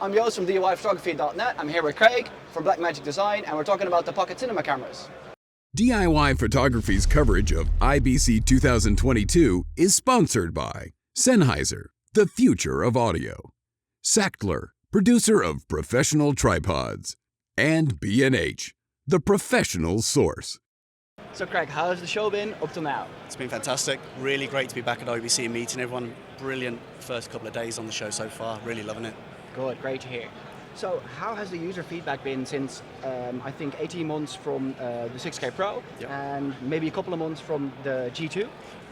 I'm Yost from DIYPhotography.net. I'm here with Craig from Blackmagic Design, and we're talking about the pocket cinema cameras. DIY Photography's coverage of IBC 2022 is sponsored by Sennheiser, the future of audio, Sachtler, producer of professional tripods, and B&H, the professional source. So Craig, how's the show been up till now? It's been fantastic. Really great to be back at IBC and meeting everyone. Brilliant first couple of days on the show so far. Really loving it. Good, great to hear. So how has the user feedback been since, I think, 18 months from the 6K Pro and maybe a couple of months from the G2?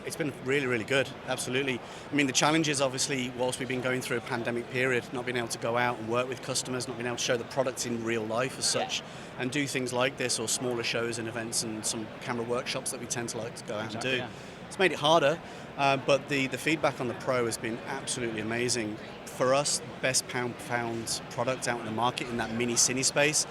It's been really, really good, absolutely. I mean, the challenge is obviously, whilst we've been going through a pandemic period, not being able to go out and work with customers, not being able to show the products in real life as such, and do things like this, or smaller shows and events and some camera workshops that we tend to like to go out and do. Yeah. It's made it harder, but the feedback on the Pro has been absolutely amazing. For us, best pound-for-pound product out in the market in that mini cine space,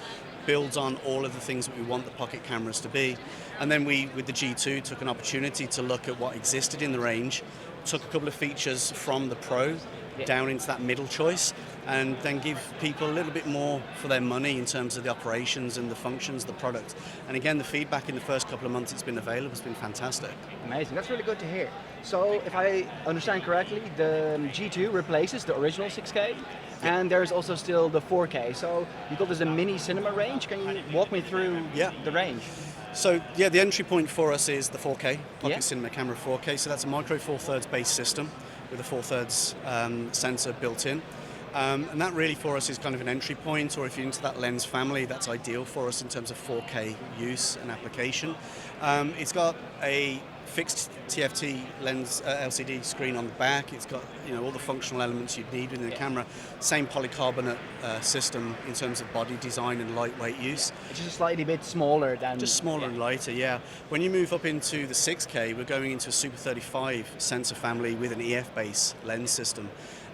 builds on all of the things that we want the pocket cameras to be. And then we, with the G2, took an opportunity to look at what existed in the range, took a couple of features from the Pro down into that middle choice, and then give people a little bit more for their money in terms of the operations and the functions of the product. And again, the feedback in the first couple of months it's been available has been fantastic. Amazing, that's really good to hear. So if I understand correctly, the G2 replaces the original 6K, and there's also still the 4K. So you got this a mini cinema range. Can you walk me through the range? So the entry point for us is the 4K, Pocket Cinema Camera 4K. So that's a micro four thirds based system with a 4/3 sensor built in. And that really for us is kind of an entry point, or if you're into that lens family, that's ideal for us in terms of 4K use and application. It's got a fixed TFT lens LCD screen on the back. It's got all the functional elements you'd need within the camera. Same polycarbonate system in terms of body design and lightweight use. It's just slightly bit smaller than... Just smaller and lighter, yeah. When you move up into the 6K, we're going into a Super 35 sensor family with an EF-based lens system.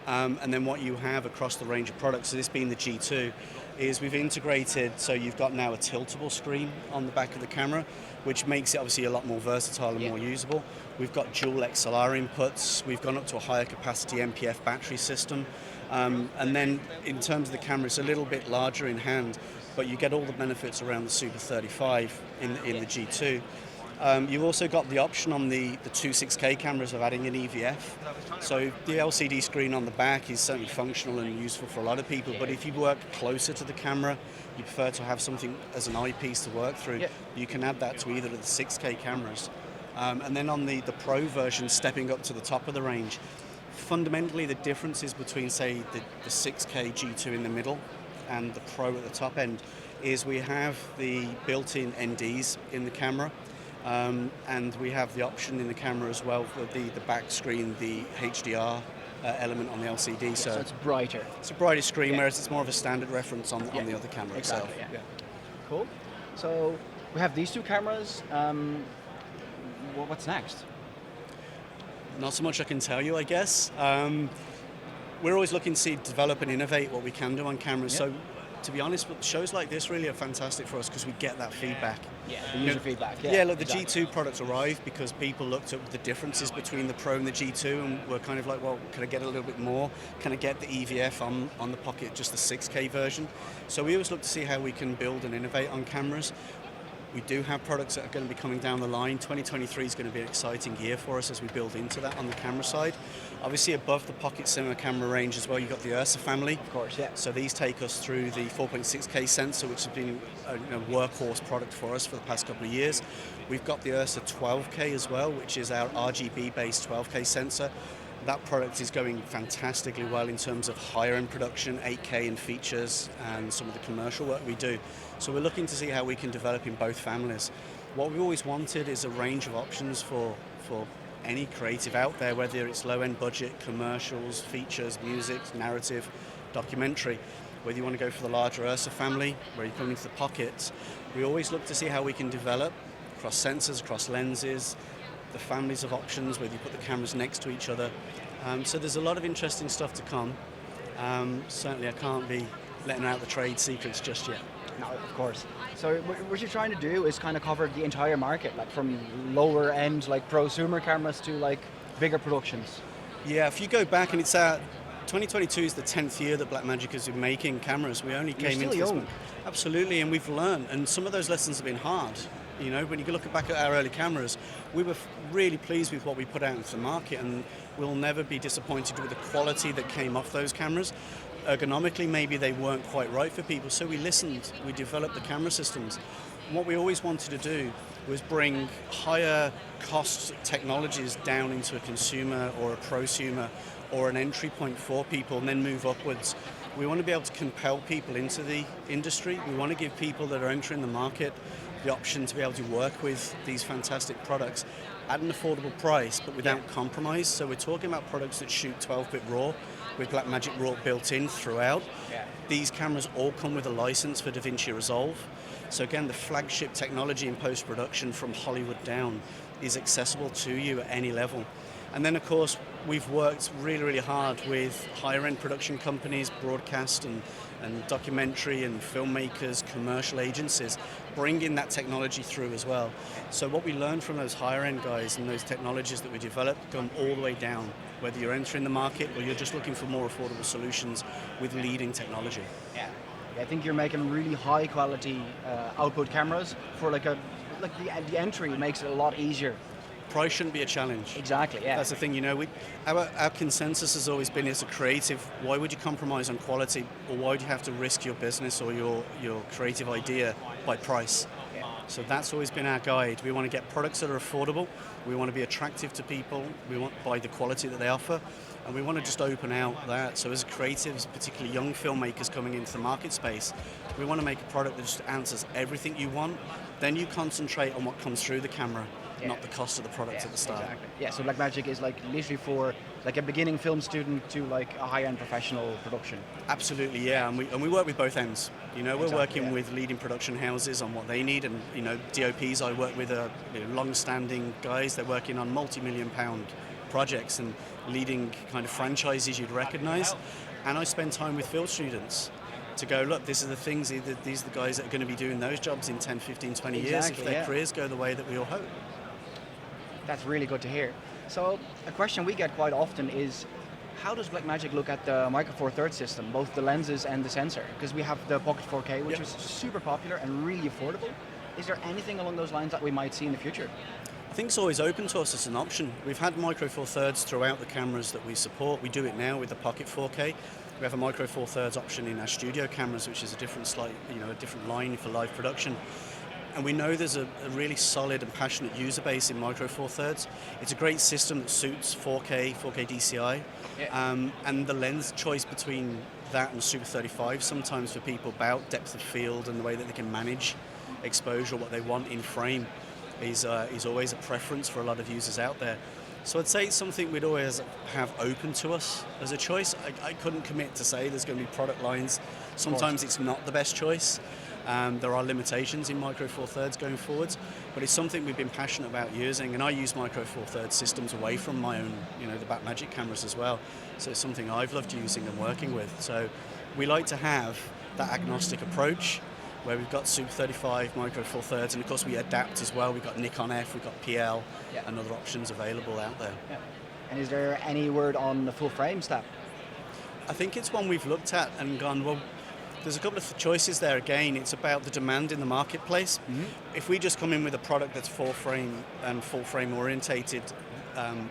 And then what you have across the range of products, so this being the G2, is we've integrated, so you've got now a tiltable screen on the back of the camera, which makes it obviously a lot more versatile and more usable. We've got dual XLR inputs, we've gone up to a higher capacity MPF battery system, and then in terms of the camera, it's a little bit larger in hand, but you get all the benefits around the Super 35 in the G2. You've also got the option on the two 6K cameras of adding an EVF. So the LCD screen on the back is certainly functional and useful for a lot of people, but if you work closer to the camera, you prefer to have something as an eyepiece to work through, you can add that to either of the 6K cameras. And then on the Pro version, stepping up to the top of the range, fundamentally the differences between, say, the 6K G2 in the middle and the Pro at the top end is we have the built-in NDs in the camera. And we have the option in the camera as well for the back screen, the HDR element on the LCD. So it's brighter. It's a brighter screen, whereas it's more of a standard reference on the other camera itself. Yeah. Cool. So we have these two cameras. What's next? Not so much I can tell you, I guess. We're always looking to develop and innovate what we can do on cameras. So to be honest, shows like this really are fantastic for us because we get that feedback. The user feedback. Look, the G2 products arrived because people looked at the differences between the Pro and the G2 and were kind of like, well, can I get a little bit more? Can I get the EVF on the Pocket, just the 6K version? So we always look to see how we can build and innovate on cameras. We do have products that are going to be coming down the line. 2023 is going to be an exciting year for us as we build into that on the camera side. Obviously above the Pocket Cinema camera range as well, you've got the Ursa family. Of course, yeah. So these take us through the 4.6K sensor, which has been a workhorse product for us for the past couple of years. We've got the Ursa 12K as well, which is our RGB-based 12K sensor. That product is going fantastically well in terms of higher end production, 8K and features, and some of the commercial work we do. So we're looking to see how we can develop in both families. What we always wanted is a range of options for any creative out there, whether it's low end budget, commercials, features, music, narrative, documentary. Whether you want to go for the larger Ursa family, where you come into the pockets, we always look to see how we can develop across sensors, across lenses, the families of options, whether you put the cameras next to each other. So there's a lot of interesting stuff to come. Certainly I can't be letting out the trade secrets just yet. No, of course. So what you're trying to do is kind of cover the entire market, like from lower end, like prosumer cameras to like bigger productions. Yeah, if you go back, and it's 2022 is the 10th year that Blackmagic has been making cameras. We only came into this young. one. Absolutely, and we've learned, and some of those lessons have been hard. You know, when you look back at our early cameras, we were really pleased with what we put out into the market, and we'll never be disappointed with the quality that came off those cameras. Ergonomically, maybe they weren't quite right for people, so we listened, we developed the camera systems. What we always wanted to do was bring higher cost technologies down into a consumer or a prosumer or an entry point for people, and then move upwards. We want to be able to compel people into the industry. We want to give people that are entering the market the option to be able to work with these fantastic products at an affordable price, but without compromise. So we're talking about products that shoot 12-bit RAW with Blackmagic RAW built in throughout. Yeah. These cameras all come with a license for DaVinci Resolve. So again, the flagship technology in post-production from Hollywood down is accessible to you at any level. And then of course, we've worked really, really hard with higher end production companies, broadcast and documentary and filmmakers, commercial agencies, bringing that technology through as well. So what we learned from those higher end guys and those technologies that we developed come all the way down, whether you're entering the market or you're just looking for more affordable solutions with leading technology. Yeah. I think you're making really high quality output cameras for the entry makes it a lot easier. Price shouldn't be a challenge. Exactly, yeah. That's the thing, you know, our consensus has always been, as a creative, why would you compromise on quality, or why would you have to risk your business or your creative idea by price? Yeah. So that's always been our guide. We want to get products that are affordable, we want to be attractive to people, we want by the quality that they offer, and we want to just open out that. So as creatives, particularly young filmmakers coming into the market space, we want to make a product that just answers everything you want. Then you concentrate on what comes through the camera, not the cost of the product at the start. Exactly. Yeah, so Blackmagic is like literally for like a beginning film student to like a high-end professional production. Absolutely, yeah, and we work with both ends. You know, we're Exactly, working yeah. with leading production houses on what they need, and you know, DOPs I work with are long-standing guys. They're working on multi-million-pound projects and leading kind of franchises you'd recognise. And I spend time with film students to go, look, these are the things, these are the guys that are going to be doing those jobs in 10, 15, 20 years if their careers go the way that we all hope. That's really good to hear. So a question we get quite often is, how does Blackmagic look at the Micro Four Thirds system, both the lenses and the sensor? Because we have the Pocket 4K, which is super popular and really affordable. Is there anything along those lines that we might see in the future? I think it's always open to us as an option. We've had Micro Four Thirds throughout the cameras that we support. We do it now with the Pocket 4K. We have a Micro Four Thirds option in our studio cameras, which is a different a different line for live production. And we know there's a really solid and passionate user base in Micro Four Thirds. It's a great system that suits 4K DCI, and the lens choice between that and Super 35 sometimes for people about depth of field and the way that they can manage exposure, what they want in frame, is always a preference for a lot of users out there. So I'd say it's something we'd always have open to us as a choice. I couldn't commit to say there's going to be product lines. Sometimes it's not the best choice. There are limitations in Micro Four Thirds going forwards, but it's something we've been passionate about using, and I use Micro Four Thirds systems away from my own, the Blackmagic cameras as well. So it's something I've loved using and working with. So we like to have that agnostic approach where we've got Super 35, Micro Four Thirds, and of course we adapt as well. We've got Nikon F, we've got PL, and other options available out there. Yeah. And is there any word on the full frame step? I think it's one we've looked at and gone, well, there's a couple of choices there. Again, it's about the demand in the marketplace. Mm-hmm. If we just come in with a product that's full frame and full frame orientated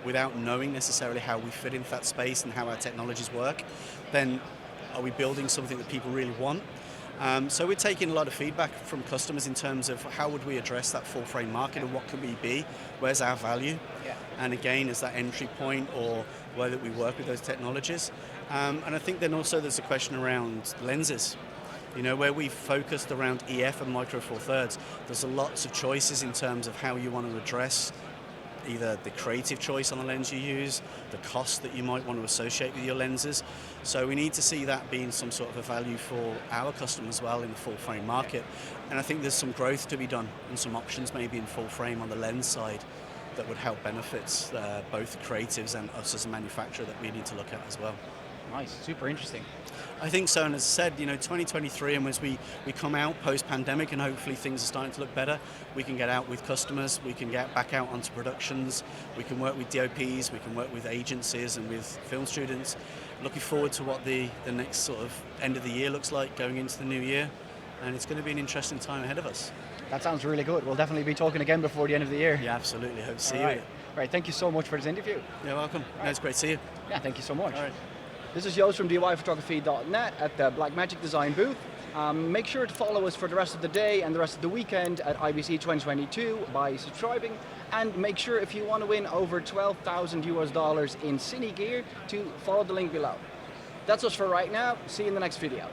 without knowing necessarily how we fit into that space and how our technologies work, then are we building something that people really want? So we're taking a lot of feedback from customers in terms of how would we address that full frame market and what could we be, where's our value? Yeah. And again, is that entry point or whether we work with those technologies? And I think then also there's a question around lenses. Where we've focused around EF and Micro Four Thirds, there's lots of choices in terms of how you want to address either the creative choice on the lens you use, the cost that you might want to associate with your lenses. So we need to see that being some sort of a value for our customers as well in the full frame market. And I think there's some growth to be done and some options maybe in full frame on the lens side that would help benefits both creatives and us as a manufacturer that we need to look at as well. Nice, super interesting. I think so, and as I said, 2023, and as we come out post-pandemic and hopefully things are starting to look better, we can get out with customers, we can get back out onto productions, we can work with DOPs, we can work with agencies and with film students. Looking forward to what the next sort of end of the year looks like going into the new year, and it's going to be an interesting time ahead of us. That sounds really good. We'll definitely be talking again before the end of the year. Yeah, absolutely. Hope to see All you. right. Right, thank you so much for this interview. You're welcome. No, it's great to see you. Yeah, thank you so much. All right. This is Joost from DIYPhotography.net at the Blackmagic Design booth. Make sure to follow us for the rest of the day and the rest of the weekend at IBC 2022 by subscribing. And make sure, if you want to win over $12,000 in Cine gear, to follow the link below. That's us for right now. See you in the next video.